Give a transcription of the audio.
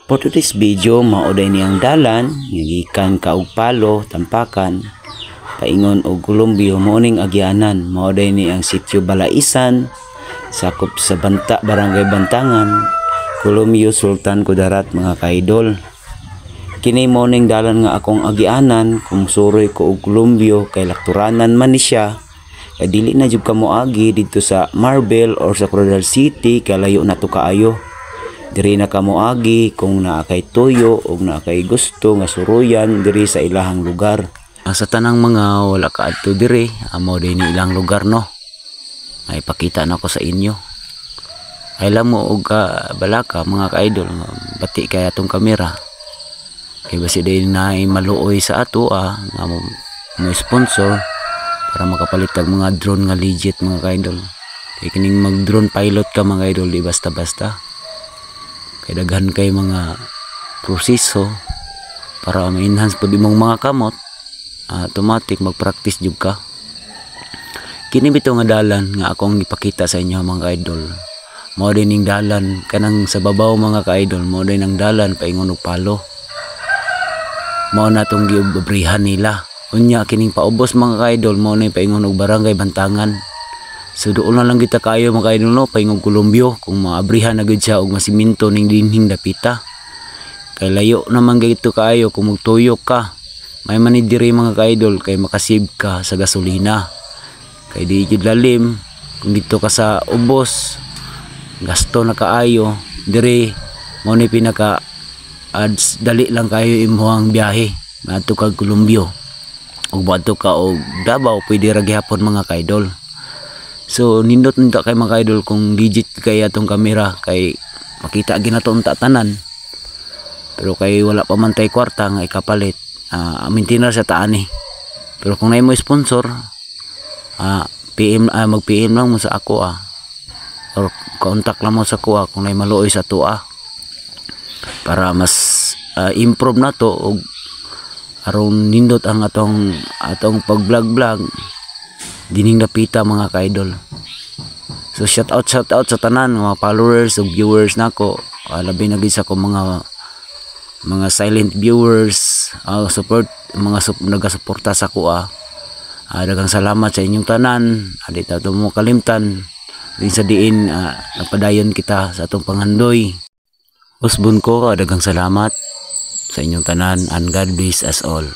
For today's video, mauday niyang dalan, gikan ka og Palo, Tampakan, paingon og Columbio, morning agyanan. Mauday niyang sitio Balaisan, sakop sa Banta, Barangay Bantangan, Columbio, Sultan Kudarat, mga kaidol. Kini morning dalan nga akong agyanan, kung suroy ko og Columbio, kay lakturanan man ni siya. Kay dili na jud kamo agi dito sa Marbel or sa Coronadal City, kay layo na to kaayo. Diri na kamo agi kung naa kay tuyo o naa kay gusto nga suruyan diri sa ilahang lugar. Sa tanang mga wala ka adto diri, amo din ilang lugar no. Ay pakita na ko sa inyo. Ay alam mo og balaka mga ka-idol, bati kay atong kamera. Kay basi din na maluoy sa ato nga mo sponsor para makapalit tag mga drone nga legit mga ka-idol. Kay kining mag drone pilot ka mga idol di basta-basta. Kaya daghan kay mga proseso para ma-enhance po di mong mga kamot, automatic mag-practice jud ka. Kini bito nga dalan nga akong ipakita sa inyo mga idol. Mao din ning dalan kanang sa babaw mga ka-idol, mao din ang dalan paingon og Palo. Mao na tong giubrihan nila. Unya kining paubos mga ka-idol, mao na paingon og Barangay Bantangan. So doon na lang kita kayo mga kaidol no, paingog Columbio kung maabrihan na gud siya og masiminto ning dinhing dapita. Kay layo naman gayto kayo kung magtuyok ka. May manid diri mga kaidol kay makasave ka sa gasolina. Kay di jud lalim kung dito ka sa ubos, gasto na kaayo. Diri mo ni pinaka ads dali lang kayo imong biyahe madto kag Columbio. Ug badto ka og Davao pwede ra gyapon mga kaidol. So nindot nita kay mga idol kung legit kay atong kamera kay makita ginato unta tanan. Pero kay wala pa man tay kwarta nga ikapalit, maintenance sa taani. Pero kung nay mo sponsor, PM mag-PM lang mo sa ako or contact lang mo sa ako kung nay maluoy sa tuwa. Para mas improve na to og aron nindot ang atong pag-vlog dining napita mga ka-idol. So shout out sa tanan mga followers ug viewers nako. Labi na gid sa ko mga silent viewers, mga nagasuporta sa ko. Daghang salamat sa inyong tanan. Di ta mo kalimtan din sa diin napadayon kita sa atong pangandoy. Usbon ko daghang salamat sa inyong tanan and God bless us all.